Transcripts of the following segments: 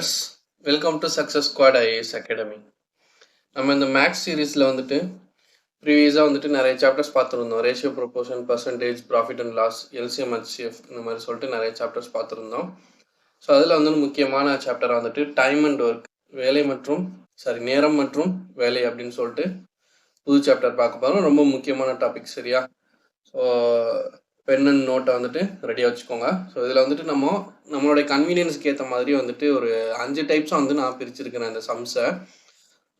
Viewers, welcome to success squad IAS academy. நம்ம இந்த maths சீரீஸில் வந்துட்டு ப்ரீவியஸாக வந்துட்டு நிறைய சாப்டர்ஸ் பார்த்துருந்தோம். Ratio, proportion, percentage, profit and loss, LCM, HCF இந்த மாதிரி சொல்லிட்டு நிறைய சாப்டர்ஸ் பார்த்துருந்தோம். ஸோ அதில் வந்து முக்கியமான சாப்டர் வந்துட்டு டைம் அண்ட் ஒர்க், நேரம் மற்றும் வேலை அப்படின்னு சொல்லிட்டு புது சாப்டர் பார்க்க போகிறோம். ரொம்ப முக்கியமான டாபிக், சரியா? ஸோ பென் அண்ட் நோட்டை வந்துட்டு ரெடியாக வச்சுக்கோங்க. ஸோ இதில் வந்துட்டு நம்மளுடைய கன்வீனியன்ஸ்க்கு ஏற்ற மாதிரி வந்துட்டு ஒரு 5 டைப்ஸாக வந்து நான் பிரிச்சிருக்கிறேன் இந்த சம்ஸை.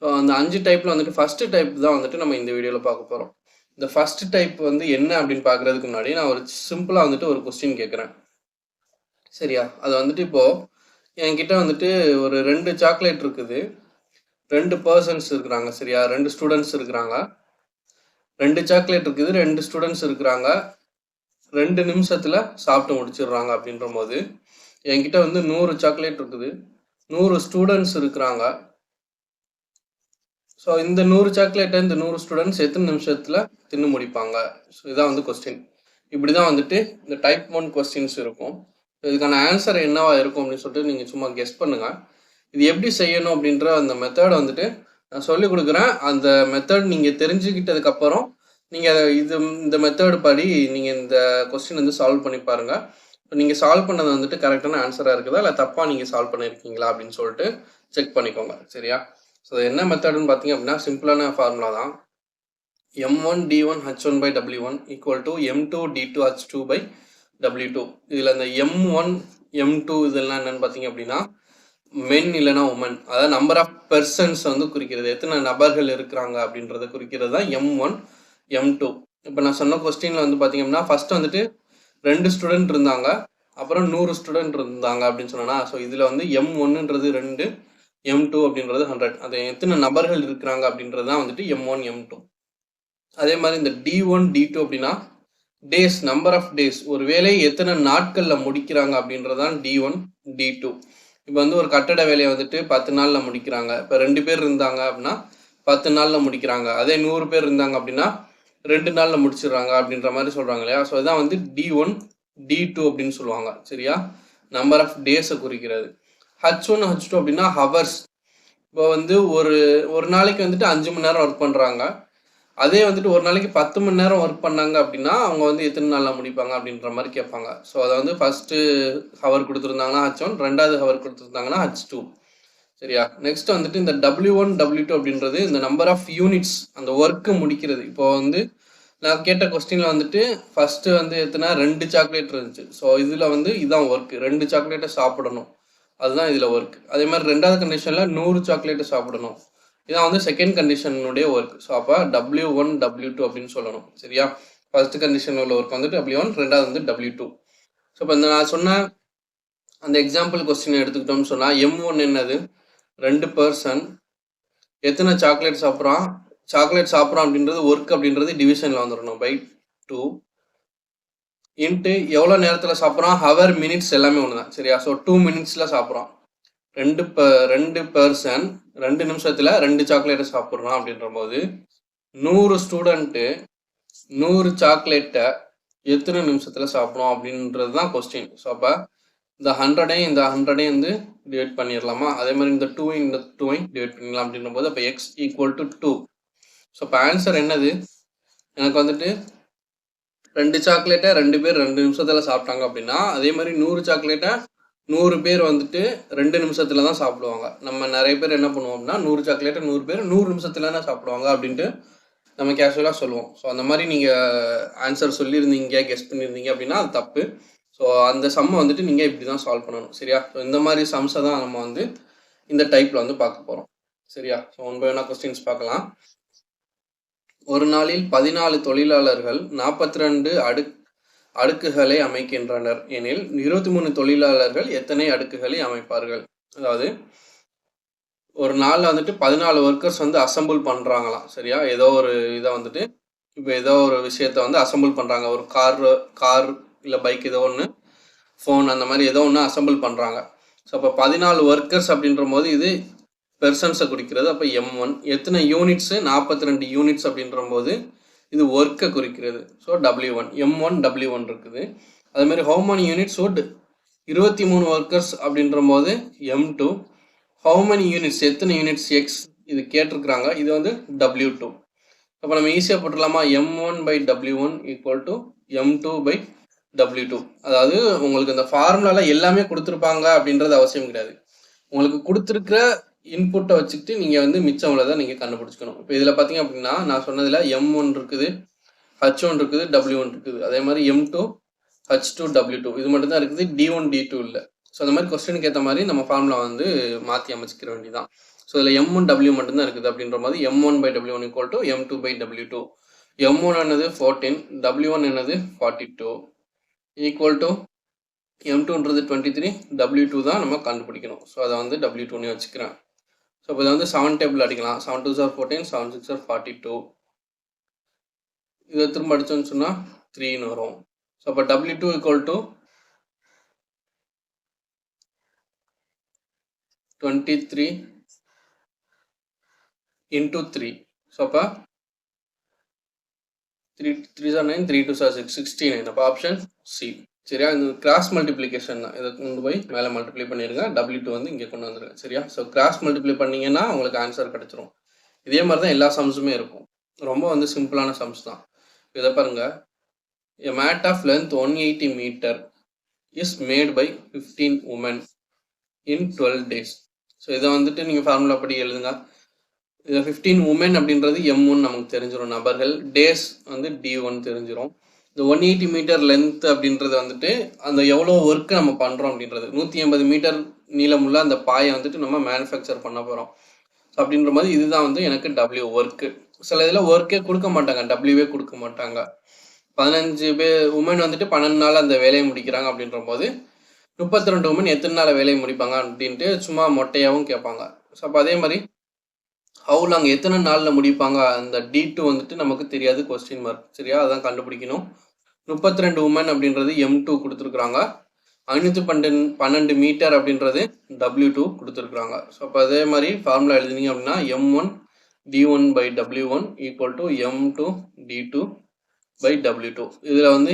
ஸோ அந்த 5 டைப்பில் வந்துட்டு ஃபஸ்ட்டு டைப் தான் வந்துட்டு நம்ம இந்த வீடியோவில் பார்க்க போகிறோம். இந்த ஃபஸ்ட்டு டைப் வந்து என்ன அப்படின்னு பார்க்குறதுக்கு முன்னாடி நான் ஒரு சிம்பிளாக வந்துட்டு ஒரு கொஸ்டின் கேட்குறேன், சரியா? அது வந்துட்டு இப்போது என்கிட்ட வந்துட்டு ஒரு 2 சாக்லேட் இருக்குது, 2 பர்சன்ஸ் இருக்கிறாங்க, சரியா? 2 ஸ்டூடெண்ட்ஸ் இருக்கிறாங்க. 2 சாக்லேட் இருக்குது, 2 ஸ்டூடெண்ட்ஸ் இருக்கிறாங்க, 2 நிமிஷத்தில் சாப்பிட்டு முடிச்சிடுறாங்க. அப்படின்ற போது என்கிட்ட வந்து 100 சாக்லேட் இருக்குது, 100 ஸ்டூடெண்ட்ஸ் இருக்கிறாங்க. ஸோ இந்த 100 சாக்லேட்டை இந்த 100 ஸ்டூடெண்ட்ஸ் எத்தனை நிமிஷத்தில் தின்னு முடிப்பாங்க? ஸோ இதான் வந்து கொஸ்டின். இப்படி தான் வந்துட்டு இந்த டைப் 1 கொஸ்டின்ஸ் இருக்கும். இதுக்கான ஆன்சர் என்னவா இருக்கும் அப்படின்னு சொல்லிட்டு நீங்கள் சும்மா கெஸ் பண்ணுங்கள். இது எப்படி செய்யணும் அப்படின்ற அந்த மெத்தட் வந்துட்டு நான் சொல்லிக் கொடுக்குறேன். அந்த மெத்தட் நீங்கள் தெரிஞ்சுக்கிட்டதுக்கப்புறம் நீங்கள் இந்த மெத்தட் படி நீங்கள் இந்த கொஸ்டின் வந்து சால்வ் பண்ணி பாருங்கள். இப்போ நீங்கள் சால்வ் பண்ணது வந்துட்டு கரெக்டான ஆன்சராக இருக்குதா இல்லை தப்பாக நீங்கள் சால்வ் பண்ணியிருக்கீங்களா அப்படின்னு சொல்லிட்டு செக் பண்ணிக்கோங்க, சரியா? ஸோ என்ன மெத்தடுன்னு பார்த்தீங்க அப்படின்னா சிம்பிளான ஃபார்முலா தான். m1 d1 h1 by w1 equal to m2 d2 h2 by w2. இதில் இந்த m1 m2 இதெல்லாம் என்னென்னு பார்த்தீங்க அப்படின்னா மென் இல்லைனா உமன், அதாவது நம்பர் ஆஃப் பெர்சன்ஸ் வந்து குறிக்கிறது, எத்தனை நபர்கள் இருக்கிறாங்க அப்படின்றத குறிக்கிறது தான் m1 m2. இப்போ நான் சொன்ன கொஸ்டினில் வந்து பார்த்தீங்கன்னா ஃபஸ்ட்டு வந்துட்டு 2 ஸ்டூடெண்ட் இருந்தாங்க, அப்புறம் 100 ஸ்டூடெண்ட் இருந்தாங்க அப்படின்னு சொன்னா. ஸோ இதில் வந்து m1ன்றது 2, m2 அப்படின்றது 100. அது எத்தனை நபர்கள் இருக்கிறாங்க அப்படின்றது தான் வந்துட்டு m1 m2. அதே மாதிரி இந்த d1 d2 அப்படின்னா டேஸ், நம்பர் ஆஃப் டேஸ், ஒரு வேலையை எத்தனை நாட்களில் முடிக்கிறாங்க அப்படின்றது தான் d1 d2. இப்போ வந்து ஒரு கட்டட வேலையை வந்துட்டு 10 நாளில் முடிக்கிறாங்க. இப்போ 2 பேர் இருந்தாங்க அப்படின்னா 10 நாளில் முடிக்கிறாங்க. அதே 100 பேர் இருந்தாங்க அப்படின்னா 2 நாளில் முடிச்சிடுறாங்க அப்படின்ற மாதிரி சொல்கிறாங்க இல்லையா? ஸோ இதான் வந்து d1 d2 அப்படின்னு சொல்லுவாங்க, சரியா? நம்பர் ஆஃப் டேஸை குறிக்கிறது. h1 h2 அப்படின்னா ஹவர்ஸ். இப்போ வந்து ஒரு நாளைக்கு வந்துட்டு 5 மணி நேரம் ஒர்க் பண்ணுறாங்க. அதே வந்துட்டு ஒரு நாளைக்கு 10 மணி நேரம் ஒர்க் பண்ணாங்க அப்படின்னா அவங்க வந்து எத்தனை நாளில் முடிப்பாங்க அப்படின்ற மாதிரி கேட்பாங்க. ஸோ அதை வந்து ஃபஸ்ட்டு ஹவர் கொடுத்துருந்தாங்கன்னா h1, 2வது ஹவர் கொடுத்துருந்தாங்கன்னா h2, சரியா? நெக்ஸ்ட் வந்துட்டு இந்த w1 w2 அப்படின்றது இந்த நம்பர் ஆஃப் யூனிட்ஸ், அந்த ஒர்க்கு முடிக்கிறது. இப்போ வந்து நான் கேட்ட கொஸ்டினில் வந்துட்டு ஃபஸ்ட்டு வந்து எத்தனை 2 சாக்லேட் இருந்துச்சு. ஸோ இதில் வந்து இதான் ஒர்க்கு, 2 சாக்லேட்டை சாப்பிடணும், அதுதான் இதில் ஒர்க். அதே மாதிரி 2வது கண்டிஷனில் 100 சாக்லேட்டை சாப்பிடணும், இதான் வந்து செகண்ட் கண்டிஷனுடைய ஒர்க். ஸோ அப்போ w1 w2 அப்படின்னு சொல்லணும், சரியா? ஃபர்ஸ்ட் கண்டிஷனில் உள்ள ஒர்க் வந்துட்டு w1, 2வது வந்து w2. ஸோ இப்போ இந்த நான் சொன்ன அந்த எக்ஸாம்பிள் கொஸ்டின் எடுத்துக்கிட்டோம்னு சொன்னால் m1 என்னது 2 பர்சன் எத்தனை சாக்லேட் சாப்பிட்றான் அப்படின்றது ஒர்க் அப்படின்றது டிவிஷனில் வந்துடணும் பை 2 இன்ட்டு எவ்வளோ நேரத்தில் சாப்பிட்றான், ஹவர், மினிட்ஸ் எல்லாமே ஒன்று தான், சரியா? ஸோ 2 மினிட்ஸில் சாப்பிட்றான். 2 பர்சன் 2 நிமிஷத்தில் 2 சாக்லேட்டை சாப்பிட்றான் அப்படின்ற போது 100 ஸ்டூடெண்ட்டு 100 சாக்லேட்டை எத்தனை நிமிஷத்தில் சாப்பிடும் அப்படின்றது தான் கொஸ்டின். ஸோ அப்போ இந்த 100 வந்து டிவைட் பண்ணிடலாமா? அதே மாதிரி இந்த 2 டிவைட் பண்ணிடலாம் அப்படின்ற போது அப்போ x ஈக்குவல் டு 2. ஸோ இப்போ ஆன்சர் என்னது? எனக்கு வந்துட்டு 2 சாக்லேட்டை 2 பேர் 2 நிமிஷத்தில் சாப்பிட்டாங்க அப்படின்னா அதே மாதிரி 100 சாக்லேட்டை 100 பேர் வந்துட்டு 2 நிமிஷத்தில் தான் சாப்பிடுவாங்க. நம்ம நிறைய பேர் என்ன பண்ணுவோம் அப்படின்னா 100 சாக்லேட்டை 100 பேர் 100 நிமிஷத்தில் தான் சாப்பிடுவாங்க அப்படின்ட்டு நம்ம கேஷுவலாக சொல்லுவோம். ஸோ அந்த மாதிரி நீங்கள் ஆன்சர் சொல்லியிருந்தீங்க, கெஸ் பண்ணியிருந்தீங்க அப்படின்னா அது தப்பு. ஸோ அந்த சம்மை வந்துட்டு நீங்கள் இப்படி தான் சால்வ் பண்ணணும், சரியா? ஸோ இந்த மாதிரி சம்ஸை தான் நம்ம வந்து இந்த டைப்பில் வந்து பார்க்க போகிறோம், சரியா? ஸோ 1 by 1 கொஸ்டின்ஸ் பார்க்கலாம். ஒரு நாளில் 14 தொழிலாளர்கள் 42 அடுக்குகளை அமைக்கின்றனர் எனில் 23 தொழிலாளர்கள் எத்தனை அடுக்குகளை அமைப்பார்கள்? அதாவது ஒரு நாளில் வந்துட்டு 14 ஒர்க்கர்ஸ் வந்து அசம்பிள் பண்ணுறாங்களாம், சரியா? ஏதோ ஒரு இதை வந்துட்டு இப்போ ஏதோ ஒரு விஷயத்த வந்து அசம்பிள் பண்ணுறாங்க, ஒரு கார் இல்லை பைக், ஏதோ ஒன்று, ஃபோன், அந்த மாதிரி ஏதோ ஒன்று அசம்பிள் பண்ணுறாங்க. ஸோ அப்போ 14 ஒர்க்கர்ஸ் அப்படின்ற போது இது பெர்சன்ஸை குறிக்கிறது. அப்போ m1 எத்தனை யூனிட்ஸு 42 யூனிட்ஸ் அப்படின்ற போது இது ஒர்க்கை குறிக்கிறது. ஸோ w1 m1 w1 இருக்குது. அதேமாதிரி how many units would 23 workers அப்படின்ற போது m2 ஹவு many யூனிட்ஸ், எத்தனை யூனிட்ஸ் எக்ஸ் இது கேட்டிருக்கிறாங்க. இது வந்து W2. அப்போ நம்ம ஈஸியாக போட்டுடலாமா, M1/W1 ஈக்குவல் டு M2/W2. அதாவது உங்களுக்கு இந்த ஃபார்முலால எல்லாமே கொடுத்துருப்பாங்க அப்படின்றது அவசியம் கிடையாது. உங்களுக்கு கொடுத்துருக்கிற இன்புட்டை வச்சுக்கிட்டு நீங்கள் வந்து மிச்சம் உள்ளதை நீங்கள் கண்டுபிடிச்சிக்கணும். இப்போ இதில் பார்த்தீங்க அப்படின்னா நான் சொன்னதில் M1 இருக்குது, H1 இருக்குது, W1 இருக்குது. அதே மாதிரி M2, H2, W2 இது மட்டும் தான் இருக்குது. D1, D2 இல்லை. ஸோ அந்த மாதிரி கொஸ்டினுக்கு ஏற்ற மாதிரி நம்ம ஃபார்முலா வந்து மாற்றி அமைச்சிக்கிற வேண்டியதான். ஸோ இதில் M1 W மட்டும்தான் இருக்குது அப்படின்ற மாதிரி M1/W1 equal to M2/W2. M1 என்னது 14, W1 என்னது 42 ஈக்குவல் டு M2ன்றது 23, W2 தான் நம்ம கண்டுபிடிக்கணும். ஸோ அதை வந்து W2ன்னு வச்சுக்கிறேன். ஸோ இப்போ இதை வந்து 7 டேபிள் அடிக்கலாம். 7 2s are 14, 7 6s are 42. இதை திரும்ப அடிச்சோன்னு சொன்னால் 3ன்னு வரும். ஸோ அப்போ W2 equal to 23 into 3. So அப்போ 3 3s are 9, 3 2s are 6, 69. அப்போ ஆப்ஷன் சி. சரியா, இந்த கிராஸ் மல்டிப்ளிகேஷன் தான். இதை கொண்டு போய் மேலே மல்டிப்ளை பண்ணிடுங்க. W2 வந்து இங்கே கொண்டு வந்துருங்க. சரியா, ஸோ கிராஸ் மல்டிப்ளை பண்ணிங்கன்னா உங்களுக்கு ஆன்சர் கிடச்சிரும். இதே மாதிரி தான் எல்லா சம்ஸுமே இருக்கும். ரொம்ப வந்து சிம்பிளான சம்ஸ் தான். இதை பாருங்க, a mat of length 180 meter is made by 15 women in 12 days. So இதை வந்துட்டு நீங்கள் ஃபார்முலா படி எழுதுங்க. இதில் 15 உமன் அப்படின்றது M1 நமக்கு தெரிஞ்சிடும் நபர்கள், டேஸ் வந்து D1 தெரிஞ்சிடும். இந்த 180 மீட்டர் லென்த் அப்படின்றது வந்துட்டு அந்த எவ்வளோ ஒர்க்கு நம்ம பண்ணுறோம் அப்படின்றது. 180 மீட்டர் நீளமுள்ள அந்த பாயை வந்துட்டு நம்ம மேனுஃபேக்சர் பண்ண போகிறோம். ஸோ அப்படின்ற மாதிரி இதுதான் வந்து எனக்கு W ஒர்க்கு. சில இதில் ஒர்க்கே கொடுக்க மாட்டாங்க, Wவே கொடுக்க மாட்டாங்க. 15 பேர் உமன் வந்துட்டு 12 நாள் அந்த வேலையை முடிக்கிறாங்க அப்படின்ற போது 32 உமன் எத்தனை நாள் வேலையை முடிப்பாங்க அப்படின்ட்டு சும்மா மொட்டையாகவும் கேட்பாங்க. ஸோ அப்போ அதே மாதிரி ஹவு லாங் எத்தனை நாளில் முடிப்பாங்க அந்த D2 வந்துட்டு நமக்கு தெரியாது, கொஸ்டின் மார்க். சரியா, அதான் கண்டுபிடிக்கணும். 32 உமன் அப்படின்றது M2 கொடுத்துருக்குறாங்க. 512 மீட்டர் அப்படின்றது W2 கொடுத்துருக்குறாங்க. ஸோ அப்போ அதே மாதிரி ஃபார்முலா எழுதினீங்க அப்படின்னா M1 D1/W1 equal to M2 D2/W2. இதில் வந்து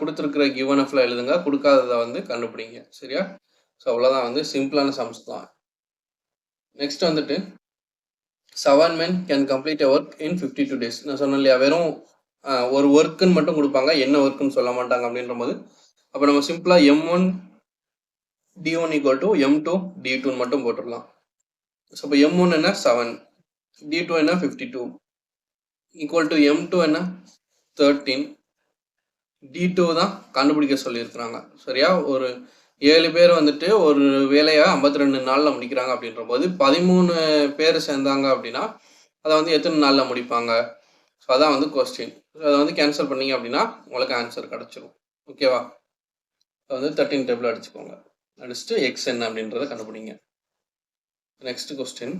கொடுத்துருக்கிற கிவன் எஃப்ல எழுதுங்க, கொடுக்காததை வந்து கண்டுபிடிங்க. சரியா, ஸோ அவ்வளோதான், வந்து சிம்பிளான சம்ஸ் தான். நெக்ஸ்ட் வந்துட்டு 7 men can complete a work in 52 days. நான் சொன்னேன் இல்லையா, வெறும் ஒரு ஒர்க்குன்னு மட்டும் கொடுப்பாங்க, என்ன ஒர்க்குன்னு சொல்ல மாட்டாங்க அப்படின்ற போது அப்போ நம்ம சிம்பிளாக M1 D1 equal to M2 D2 மட்டும் போட்டுடலாம். ஸோ இப்போ M1 என்ன 7, D2 என்ன 52 ஈக்குவல் டு M2 என்ன 13, D2 தான் கண்டுபிடிக்க சொல்லியிருக்கிறாங்க. சரியா, ஒரு 7 பேர் வந்துட்டு ஒரு வேலையை 52 நாளில் முடிக்கிறாங்க அப்படின்ற போது 13 பேர் சேர்ந்தாங்க அப்படின்னா அதை வந்து எத்தனை நாளில் முடிப்பாங்க. ஸோ அதான் வந்து கொஸ்டின். அதை வந்து கேன்சல் பண்ணிங்க அப்படின்னா உங்களுக்கு ஆன்சர் கிடச்சிரும். ஓகேவா, அதை வந்து 13 டேபிள் அடிச்சுக்கோங்க. அடிச்சுட்டு எக்ஸ் என்ன அப்படின்றத கண்டுபிடிங்க. Next question,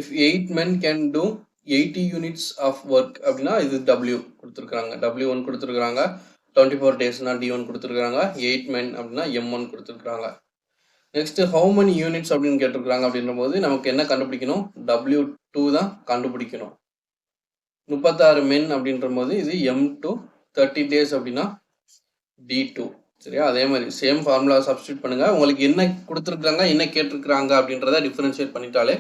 if 8 men can do 80 units of work அப்படின்னா இது W கொடுத்துருக்குறாங்க, W1 கொடுத்துருக்குறாங்க. 24 daysனா D1 கொடுத்துருக்குறாங்க. 8 men அப்படின்னா M1 கொடுத்துருக்குறாங்க. நெக்ஸ்ட் ஹவு many யூனிட்ஸ் அப்படின்னு கேட்டிருக்கிறாங்க அப்படின்ற போது நமக்கு என்ன கண்டுபிடிக்கணும், W2 தான் கண்டுபிடிக்கணும். 36 men அப்படின்ற போது இது M2, 30 days அப்படின்னா D2. சரியா, அதே மாதிரி சேம் ஃபார்முலா சப்ஸ்டியூட் பண்ணுங்க. உங்களுக்கு என்ன கொடுத்துருக்குறாங்க என்ன கேட்டிருக்கிறாங்க அப்படின்றத டிஃபரன்ஷியேட் பண்ணிட்டாலே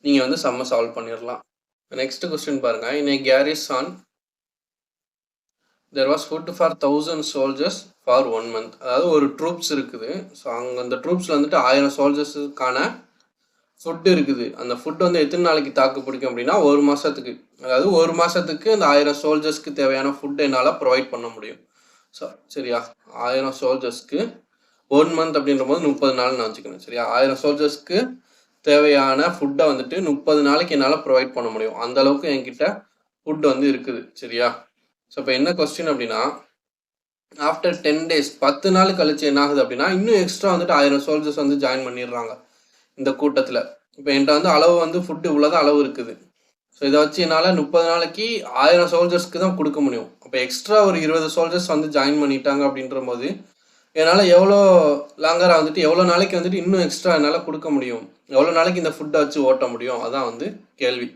நீங்கள் வந்து சம்மை சால்வ் பண்ணிடலாம். நெக்ஸ்ட் கொஸ்டின் பாருங்க, in a garrison there was food for 1000 soldiers for 1 month. அதாவது ஒரு ட்ரூப்ஸ் இருக்குது. ஸோ அங்கே அந்த ட்ரூப்ஸில் வந்துட்டு 1000 சோல்ஜர்ஸுக்கான ஃபுட்டு இருக்குது. அந்த ஃபுட் வந்து எத்தனை நாளைக்கு தாக்கு பிடிக்கும் அப்படின்னா 1 மாதத்துக்கு. அதாவது 1 மாதத்துக்கு அந்த 1000 சோல்ஜர்ஸ்க்கு தேவையான ஃபுட் என்னால் ப்ரொவைட் பண்ண முடியும். ஸோ சரியா, 1000 சோல்ஜர்ஸ்க்கு 1 மந்த் அப்படின்ற போது 30 நாள் நான் வச்சுக்கணும். சரியா, 1000 சோல்ஜர்ஸ்க்கு தேவையான ஃபுட்டை வந்துட்டு 30 நாளைக்கு என்னால் ப்ரொவைட் பண்ண முடியும். அந்த அளவுக்கு என்கிட்ட ஃபுட் வந்து இருக்குது. சரியா, ஸோ இப்போ என்ன கொஸ்டின் அப்படின்னா, ஆஃப்டர் 10 days 10 நாள் கழிச்சு என்ன ஆகுது அப்படின்னா இன்னும் எக்ஸ்ட்ரா வந்துட்டு 1000 சோல்ஜர்ஸ் வந்து ஜாயின் பண்ணிடுறாங்க இந்த கூட்டத்தில். இப்போ என்கிட்ட வந்து அளவு வந்து ஃபுட்டு இவ்வளோதான் அளவு இருக்குது. ஸோ இதை வச்சு என்னால் 30 நாளைக்கு 1000 சோல்ஜர்ஸ்க்கு தான் கொடுக்க முடியும். அப்போ எக்ஸ்ட்ரா ஒரு 20 சோல்ஜர்ஸ் வந்து ஜாயின் பண்ணிட்டாங்க அப்படின்ற போது என்னால் எவ்வளோ லாங்கராக வந்துட்டு எவ்வளோ நாளைக்கு வந்துட்டு இன்னும் எக்ஸ்ட்ரா என்னால் கொடுக்க முடியும், எவ்வளோ நாளைக்கு இந்த ஃபுட்டை வச்சு ஓட்ட முடியும், அதான் வந்து கேள்வி.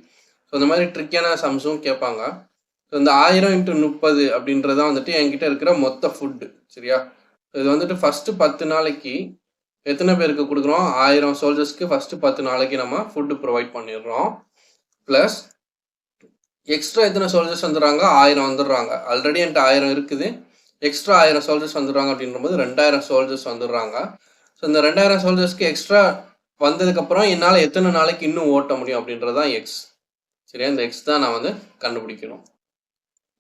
ஸோ இந்த மாதிரி ட்ரிக்கியான சம்ஸும் கேட்பாங்க. ஸோ இந்த 1000 × 30 அப்படின்றதான் வந்துட்டு என்கிட்ட இருக்கிற மொத்த ஃபுட்டு. சரியா, இது வந்துட்டு ஃபஸ்ட்டு 10 நாளைக்கு எத்தனை பேருக்கு கொடுக்குறோம்? 1000 சோல்ஜர்ஸ்க்கு ஃபஸ்ட்டு 10 நாளைக்கு நம்ம ஃபுட்டு ப்ரொவைட் பண்ணிடுறோம். ப்ளஸ் எக்ஸ்ட்ரா எத்தனை சோல்ஜர்ஸ் வந்துடுறாங்க? 1000 வந்துடுறாங்க. ஆல்ரெடி என்கிட்ட 1000 இருக்குது, எக்ஸ்ட்ரா 1000 சோல்ஜர்ஸ் வந்துடுறாங்க அப்படின்றபோது 2000 சோல்ஜர்ஸ் வந்துடுறாங்க. ஸோ இந்த 2000 சோல்ஜர்ஸ்க்கு எக்ஸ்ட்ரா வந்ததுக்கப்புறம் என்னால் எத்தனை நாளைக்கு இன்னும் ஓட்ட முடியும் அப்படின்றது தான் எக்ஸ். சரியா? இந்த எக்ஸ் தான் நான் வந்து கண்டுபிடிக்கணும்.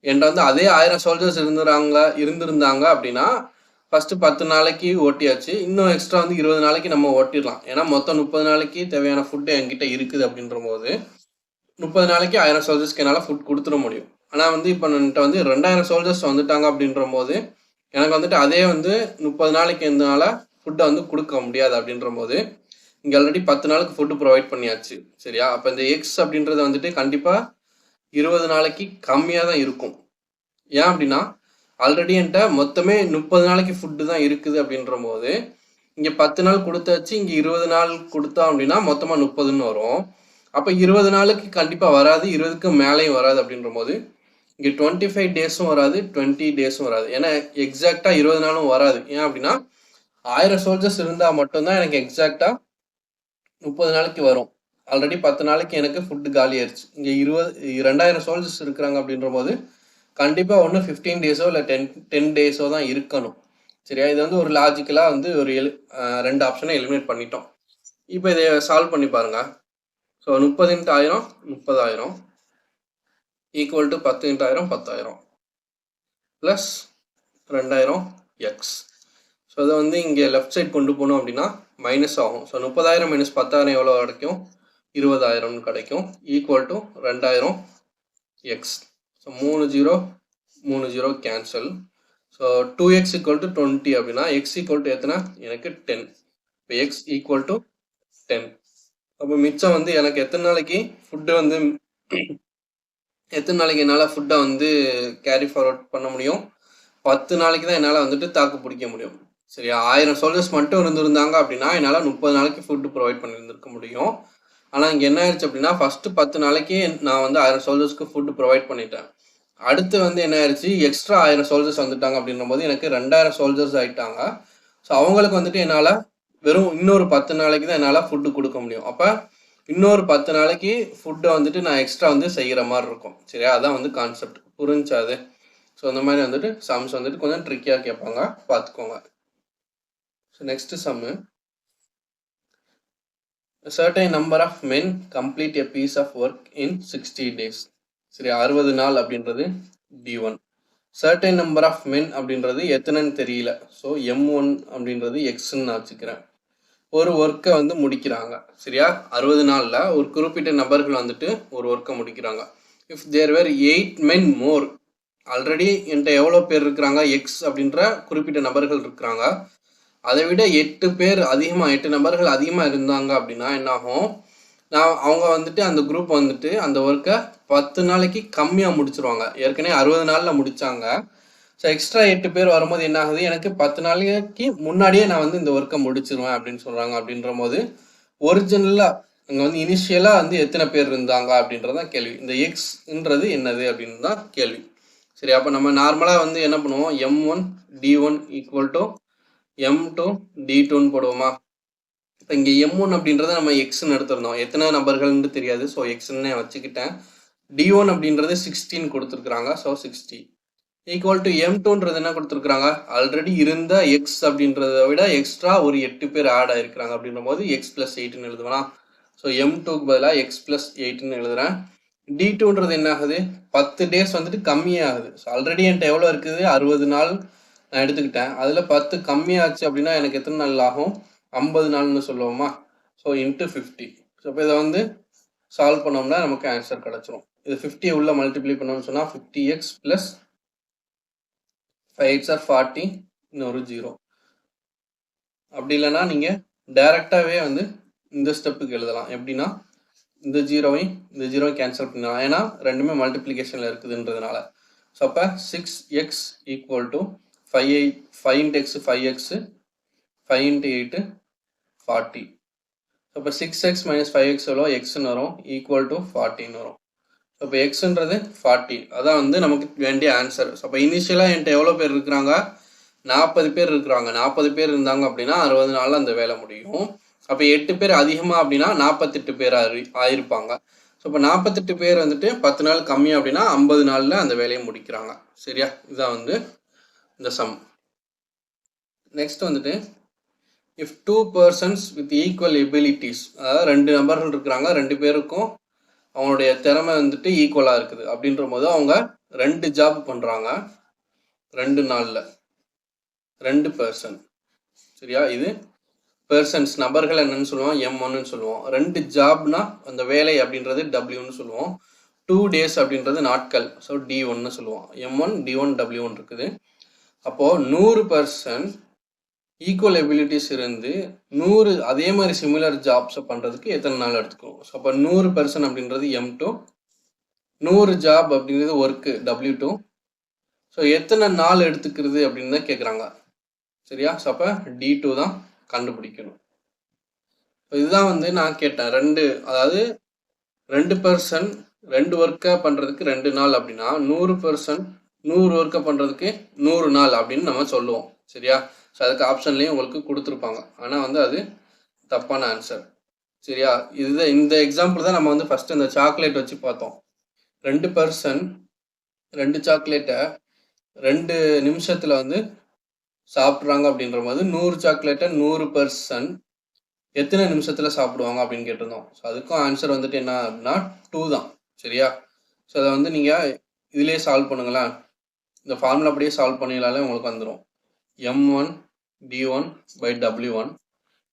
என்கிட்ட வந்து அதே 1000 சோல்ஜர்ஸ் இருந்திருந்தாங்க அப்படின்னா ஃபஸ்ட்டு 10 நாளைக்கு ஓட்டியாச்சு, இன்னும் எக்ஸ்ட்ரா வந்து 20 நாளைக்கு நம்ம ஓட்டிடலாம். ஏன்னா மொத்தம் 30 நாளைக்கு தேவையான ஃபுட்டு என்கிட்ட இருக்குது அப்படின்ற போது 30 நாளைக்கு 1000 சோல்ஜர்ஸ்க்கு என்னால் ஃபுட் கொடுத்துட முடியும். ஆனால் வந்து இப்போ என்கிட்ட வந்து 2000 சோல்ஜர்ஸ் வந்துட்டாங்க அப்படின்ற போது எனக்கு வந்துட்டு அதே வந்து 30 நாளைக்கு என்னால் ஃபுட்டை வந்து கொடுக்க முடியாது அப்படின்ற போது இங்கே ஆல்ரெடி 10 நாளுக்கு ஃபுட்டு ப்ரொவைட் பண்ணியாச்சு. சரியா? அப்போ இந்த எக்ஸ் அப்படின்றது வந்துட்டு கண்டிப்பாக 20 நாளைக்கு கம்மியாக தான் இருக்கும். ஏன் அப்படின்னா ஆல்ரெடி என்கிட்ட மொத்தமே 30 நாளைக்கு ஃபுட்டு தான் இருக்குது அப்படின்ற போது இங்கே 10 நாள் கொடுத்தாச்சு, இங்கே 20 நாள் கொடுத்தோம் அப்படின்னா மொத்தமாக 30ன்னு வரும். அப்போ 20 நாளுக்கு கண்டிப்பாக வராது, 20க்கு மேலேயும் வராது அப்படின்ற போது இங்கே 25 டேஸும் வராது, 20 டேஸும் வராது. ஏன்னா எக்ஸாக்டாக 20 நாளும் வராது. ஏன் அப்படின்னா 1000 சோல்ஜர்ஸ் இருந்தால் மட்டும்தான் எனக்கு எக்ஸாக்டாக 30 நாளைக்கு வரும். ஆல்ரெடி 10 நாளைக்கு எனக்கு ஃபுட்டு காலி ஆயிடுச்சு. இங்கே 2000 சோல்ஜர்ஸ் இருக்கிறாங்க அப்படின்ற போது கண்டிப்பாக ஒன்று 15 டேஸோ இல்லை 10 டேஸோ தான் இருக்கணும். சரியா? இது வந்து ஒரு லாஜிக்கலாக வந்து ஒரு 2 ஆப்ஷனை எலிமினேட் பண்ணிட்டோம். இப்போ இதை சால்வ் பண்ணி பாருங்கள். So 30 × 1000 30,000 equal to 10 × 1000 10,000 plus 2000 X. So அதை வந்து இங்கே லெஃப்ட் சைட் கொண்டு போனோம் அப்படின்னா மைனஸ் ஆகும். ஸோ 30,000 மைனஸ் 10,000 எவ்வளோ கிடைக்கும்? 20,000 கிடைக்கும். Equal to 2000 X. So 3 0 cancel. So 2x equal to 20 அப்படின்னா எக்ஸ் ஈக்குவல் டு எத்தனை? எனக்கு 10. இப்போ எக்ஸ் ஈக்குவல் டு 10. அப்போ மிச்சம் வந்து எனக்கு எத்தனை நாளைக்கு ஃபுட்டு வந்து என்னால் ஃபுட்டை வந்து கேரி ஃபார்வர்ட் பண்ண முடியும்? 10 நாளைக்கு தான் என்னால் வந்துட்டு தாக்கு பிடிக்க முடியும். சரியா? 1000 சோல்ஜர்ஸ் மட்டும் இருந்திருந்தாங்க அப்படின்னா என்னால் 30 நாளைக்கு ஃபுட்டு ப்ரொவைட் பண்ணியிருந்திருக்க முடியும். ஆனால் இங்கே என்ன ஆயிடுச்சு அப்படின்னா ஃபஸ்ட்டு 10 நாளைக்கு நான் வந்து 1000 சோல்ஜர்ஸ்க்கு ஃபுட்டு ப்ரொவைட் பண்ணிட்டேன். அடுத்து வந்து என்ன ஆயிடுச்சு? எக்ஸ்ட்ரா 1000 சோல்ஜர்ஸ் வந்துட்டாங்க அப்படின்ற போது எனக்கு 2000 சோல்ஜர்ஸ் ஆகிட்டாங்க. ஸோ அவங்களுக்கு வந்துட்டு என்னால் வெறும் இன்னொரு 10 நாளைக்கு தான் என்னால் ஃபுட்டு கொடுக்க முடியும். அப்போ இன்னொரு 10 நாளைக்கு ஃபுட்டை வந்துட்டு நான் எக்ஸ்ட்ரா வந்து செய்கிற மாதிரி இருக்கும். சரியா? அதான் வந்து கான்செப்ட். புரிஞ்சா அது? ஸோ அந்த மாதிரி வந்துட்டு சம்ஸ் வந்துட்டு கொஞ்சம் ட்ரிக்கியாக கேட்பாங்க, பார்த்துக்கோங்க. So next sum. A certain number of men complete a piece of work in 60 days. சரி, 60 நாள் அப்படின்றது D1. certain number of men அப்படின்றது எத்தனைன்னு தெரியல. ஸோ M1 அப்படின்றது எக்ஸ்ன்னு நான் வச்சுக்கிறேன். ஒரு ஒர்க்கை வந்து முடிக்கிறாங்க. சரியா? 60 நாளில் ஒரு குறிப்பிட்ட நபர்கள் வந்துட்டு ஒரு ஒர்க்கை முடிக்கிறாங்க. If there were 8 men more, already என்கிட்ட எவ்வளோ பேர் இருக்கிறாங்க? எக்ஸ் அப்படின்ற குறிப்பிட்ட நபர்கள் இருக்கிறாங்க. அதை விட 8 நபர்கள் அதிகமாக இருந்தாங்க அப்படின்னா என்னாகும்? அவங்க வந்துட்டு அந்த குரூப் வந்துட்டு அந்த ஒர்க்கை 10 நாளைக்கு கம்மியாக முடிச்சிருவாங்க. ஏற்கனவே 60 நாளில் முடித்தாங்க. ஸோ எக்ஸ்ட்ரா 8 பேர் வரும்போது என்ன ஆகுது? எனக்கு 10 நாளைக்கு முன்னாடியே நான் வந்து இந்த ஒர்க்கை முடிச்சிருவேன் அப்படின்னு சொல்கிறாங்க. அப்படின்ற போது ஒரிஜினலாக அங்கே வந்து இனிஷியலாக வந்து எத்தனை பேர் இருந்தாங்க அப்படின்றதான் கேள்வி. இந்த எக்ஸ்ன்றது என்னது அப்படின்னு தான் கேள்வி. சரி, அப்போ நம்ம நார்மலாக வந்து என்ன பண்ணுவோம்? M1 D1 equal to M2 D2ன்னு போடுவோமா? இப்போ இங்கே M1 அப்படின்றத நம்ம எக்ஸ்ன்னு எடுத்துருந்தோம். எத்தனை நபர்கள்னு தெரியாது, ஸோ எக்ஸ்ன்னு வச்சுக்கிட்டேன். D1 அப்படின்றது 16 கொடுத்துருக்குறாங்க, ஸோ 60 ஈக்குவல் டு M2ன்றது என்ன கொடுத்துருக்குறாங்க? ஆல்ரெடி இருந்த எக்ஸ் அப்படின்றத விட எக்ஸ்ட்ரா ஒரு 8 பேர் ஆட் ஆகிருக்கிறாங்க. அப்படின்ற போது எக்ஸ் ப்ளஸ் 8ன்னு எழுதுவேனா? ஸோ M2க்கு பதிலாக எக்ஸ் ப்ளஸ் 8ன்னு எழுதுறேன். D2ன்றது என்ன ஆகுது? 10 டேஸ் வந்துட்டு கம்மியாகுது. ஸோ ஆல்ரெடி என்கிட்ட எவ்வளோ இருக்குது? 60 நாள் நான் எடுத்துக்கிட்டேன். அதில் 10 கம்மியாச்சு அப்படின்னா எனக்கு எத்தனை நாள் ஆகும்? 50 நாள்னு சொல்லுவோமா? So into 50. ஸோ இப்போ இதை வந்து சால்வ் பண்ணோம்னா நமக்கு ஆன்சர் கிடச்சிரும். இது 50 உள்ள மல்டிப்ளை பண்ணோம்னு சொன்னால் 50x ப்ளஸ் 5x are 40, இன்னொரு 0. அப்படி இல்லைன்னா நீங்கள் டைரெக்டாகவே வந்து இந்த ஸ்டெப்புக்கு எழுதலாம். எப்படின்னா இந்த ஜீரோவை கேன்சல் பண்ணலாம். ஏன்னா ரெண்டுமே மல்டிப்ளிகேஷனில் இருக்குதுன்றதுனால. ஸோ அப்போ 6x equal to 5 × x 5x, 5 × 8 40. அப்போ 6x மைனஸ் 5x எவ்வளோ? எக்ஸ்ன்னு வரும், ஈக்குவல் டு 40ன்னு வரும். இப்போ எக்ஸ்ன்றது 40. அதான் வந்து நமக்கு வேண்டிய ஆன்சர். ஸோ அப்போ இனிஷியலாக என்கிட்ட எவ்வளோ பேர் இருக்கிறாங்க? 40 பேர் இருக்கிறாங்க. 40 பேர் இருந்தாங்க அப்படின்னா 60 நாளில் அந்த வேலை முடியும். அப்போ 8 பேர் அதிகமாக அப்படின்னா 48 பேர் ஆயிருப்பாங்க. ஸோ இப்போ 48 பேர் வந்துட்டு 10 நாள் கம்மி அப்படின்னா 50 நாளில் அந்த வேலையை முடிக்கிறாங்க. சரியா? இதுதான் வந்து இந்த சம். நெக்ஸ்ட் வந்துட்டு if 2 persons with equal abilities, அதாவது 2 நபர்கள் இருக்கிறாங்க, 2 பேருக்கும் அவங்களுடைய திறமை வந்துட்டு ஈக்குவலாக இருக்குது அப்படின்ற போது அவங்க 2 ஜாப் பண்ணுறாங்க 2 நாளில் 2 பர்சன். சரியா? இது பர்சன்ஸ் நபர்கள் என்னன்னு சொல்லுவோம், M1ன்னு சொல்லுவோம். 2 ஜாப்னா அந்த வேலை அப்படின்றது Wன்னு சொல்லுவோம். 2 days அப்படின்றது நாட்கள், ஸோ D1ன்னு சொல்லுவோம். M1 D1 W1 இருக்குது. அப்போது 100 பர்சன் ஈக்குவல் எபிலிட்டிஸ் இருந்து 100 அதே மாதிரி சிமிலர் ஜாப்ஸை பண்ணுறதுக்கு எத்தனை நாள் எடுத்துக்கும்? ஸோ அப்போ 100 பர்சன் அப்படின்றது M2, 100 ஜாப் அப்படின்றது ஒர்க்கு W2. ஸோ எத்தனை நாள் எடுத்துக்கிறது அப்படின்னு தான் கேட்குறாங்க. சரியா? ஸோ அப்போ D2 தான் கண்டுபிடிக்கணும். இதுதான் வந்து நான் கேட்டேன். அதாவது 2 பர்சன் 2 ஒர்க்கை பண்ணுறதுக்கு 2 நாள் அப்படின்னா 100 பர்சன் 100 ஒர்க்கை பண்ணுறதுக்கு 100 நாள் அப்படின்னு நம்ம சொல்லுவோம். சரியா? ஸோ அதுக்கு ஆப்ஷன்லேயும் உங்களுக்கு கொடுத்துருப்பாங்க. ஆனால் வந்து அது தப்பான ஆன்சர். சரியா? இந்த எக்ஸாம்பிள் தான் நம்ம வந்து ஃபஸ்ட்டு இந்த சாக்லேட் வச்சு பார்த்தோம். 2 பர்சன் 2 சாக்லேட்டை 2 நிமிஷத்தில் வந்து சாப்பிட்றாங்க அப்படின்ற போது 100 சாக்லேட்டை 100 பர்சன் எத்தனை நிமிஷத்தில் சாப்பிடுவாங்க அப்படின்னு கேட்டிருந்தோம். ஸோ அதுக்கும் ஆன்சர் வந்துட்டு என்ன அப்படின்னா 2 தான். சரியா? ஸோ அதை வந்து நீங்கள் இதிலே சால்வ் பண்ணுங்களேன். இந்த ஃபார்முலா அப்படியே சால்வ் பண்ணிங்களாலே உங்களுக்கு வந்துடும். M1 D1 by W1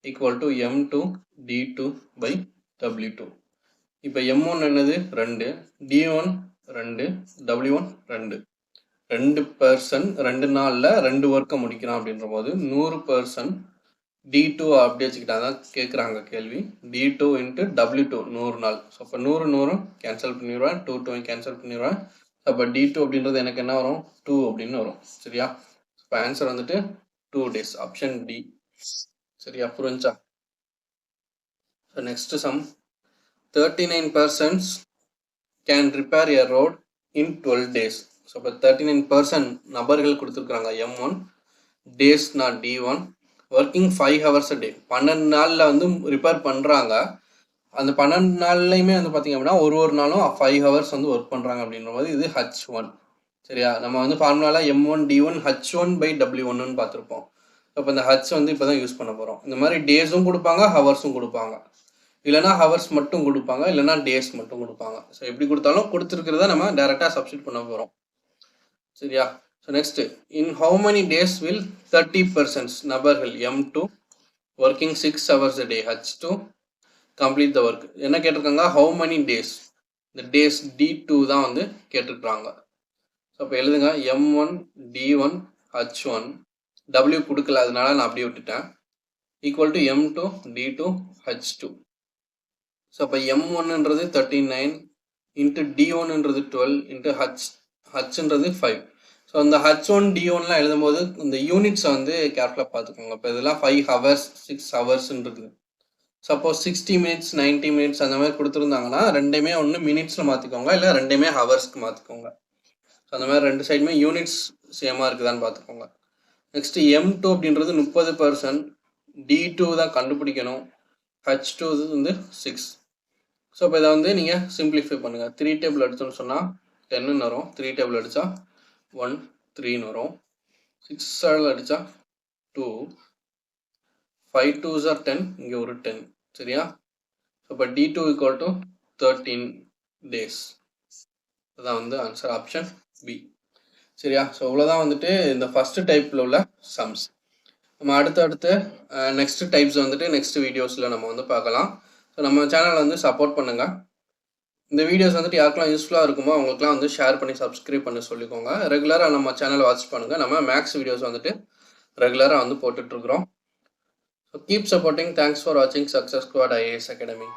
equal to M2 D2 by W2. இப்போ M1 என்னது 2, D1 2, W1 2. 2 பர்சன் 2 நாளில் 2 ஒர்க்கை முடிக்கிறான் அப்படின்ற போது 100 பர்சன் D2 அப்படி வச்சுக்கிட்டா தான் கேட்குறாங்க கேள்வி. D2 into W2 100 நாள். ஸோ அப்போ 100 கேன்சல் பண்ணிடுவேன், 2 கேன்சல் பண்ணிடுவேன். அப்போ D2 அப்படின்றது எனக்கு என்ன வரும்? 2 அப்படின்னு வரும். சரியா? இப்போ ஆன்சர் வந்துட்டு 2 days, ஆப்ஷன் டி. சரியா? புரிஞ்சா? So next sum. 39 persons can repair a road in 12 days. So இப்போ 39 நபர்கள் கொடுத்துருக்குறாங்க. M1 டேஸ்னா D1, working 5 hours a day. 12 நாளில் வந்து ரிப்பேர் பண்ணுறாங்க. அந்த 12 நாள்லையுமே வந்து பார்த்திங்க அப்படின்னா ஒரு நாளும் 5 hours வந்து ஒர்க் பண்ணுறாங்க அப்படின்ற போது இது H1. சரியா? நம்ம வந்து ஃபார்முலாவில் M1 D1 H1 by W1ன்னு பார்த்துருப்போம். அப்போ இந்த H வந்து இப்போ தான் யூஸ் பண்ண போகிறோம். இந்த மாதிரி டேஸும் கொடுப்பாங்க, ஹவர்ஸும் கொடுப்பாங்க. இல்லைனா ஹவர்ஸ் மட்டும் கொடுப்பாங்க, இல்லைனா டேஸ் மட்டும் கொடுப்பாங்க. ஸோ எப்படி கொடுத்தாலும் கொடுத்துருக்கிறத நம்ம டேரெக்டாக சப்ஸ்டிட் பண்ண போகிறோம். சரியா? So next, in how many days will 30 persons நபர்கள் M2 working 6 hours a day H2 complete the work. என்ன கேட்டிருக்காங்க? How many days. இந்த டேஸ் D2 தான் வந்து கேட்டிருக்கிறாங்க. ஸோ அப்போ எழுதுங்க M1 D1 H1, W கொடுக்கல அதனால நான் அப்படியே விட்டுட்டேன், equal to M2 D2 H2. So அப்போ M1ன்றது 39 இன்ட்டு D1ன்றது 12 இன்ட்டு Hன்றது 5. ஸோ அந்த H1 D1லாம் எழுதும்போது இந்த யூனிட்ஸை வந்து கேர்ஃபுல்லாக பார்த்துக்கோங்க. இப்போ இதெல்லாம் 5 hours 6 hoursன்றது. சப்போஸ் 60 minutes 90 minutes அந்த மாதிரி கொடுத்துருந்தாங்கன்னா ரெண்டையுமே ஒன்று மினிட்ஸில் மாற்றிக்கோங்க, இல்லை ரெண்டையுமே ஹவர்ஸ்க்கு மாற்றிக்கோங்க. ஸோ அந்த மாதிரி 2 சைடுமே யூனிட்ஸ் சேமாக இருக்குதான்னு பார்த்துக்கோங்க. நெக்ஸ்ட்டு M2 அப்படின்றது 30 D2 தான் கண்டுபிடிக்கணும். H2 வந்து 6. ஸோ இப்போ இதை வந்து நீங்கள் சிம்பிளிஃபை பண்ணுங்கள். 3 டேபிள் எடுத்தோன்னு சொன்னால் 10ன்னு வரும். 3 டேபிள் அடித்தா 1 3ன்னு வரும். 6 அடித்தா 2, 5 2s are 10, இங்கே ஒரு 10. சரியா? ஸோ இப்போ D2 ஈக்குவல் டு 13 days. அதான் வந்து ஆன்சர், ஆப்ஷன் பி. சரியா? ஸோ இவ்வளோதான் வந்துட்டு இந்த ஃபஸ்ட்டு டைப்பில் உள்ள சம்ஸ். நம்ம அடுத்து நெக்ஸ்ட் டைப்ஸ் வந்துட்டு நெக்ஸ்ட் வீடியோஸில் நம்ம வந்து பார்க்கலாம். ஸோ நம்ம சேனலை வந்து சப்போர்ட் பண்ணுங்கள். இந்த வீடியோஸ் வந்துட்டு யாருக்கெல்லாம் யூஸ்ஃபுல்லாக இருக்குமோ அவங்களுக்குலாம் வந்து ஷேர் பண்ணி சப்ஸ்கிரைப் பண்ணி சொல்லிக்கோங்க. ரெகுலராக நம்ம சேனலை வாட்ச் பண்ணுங்கள். நம்ம மேக்ஸ் வீடியோஸ் வந்துட்டு ரெகுலராக வந்து போட்டுட்ருக்குறோம். So keep supporting. Thanks for வாட்சிங் சக்ஸஸ் ஸ்குவாட் IAS Academy.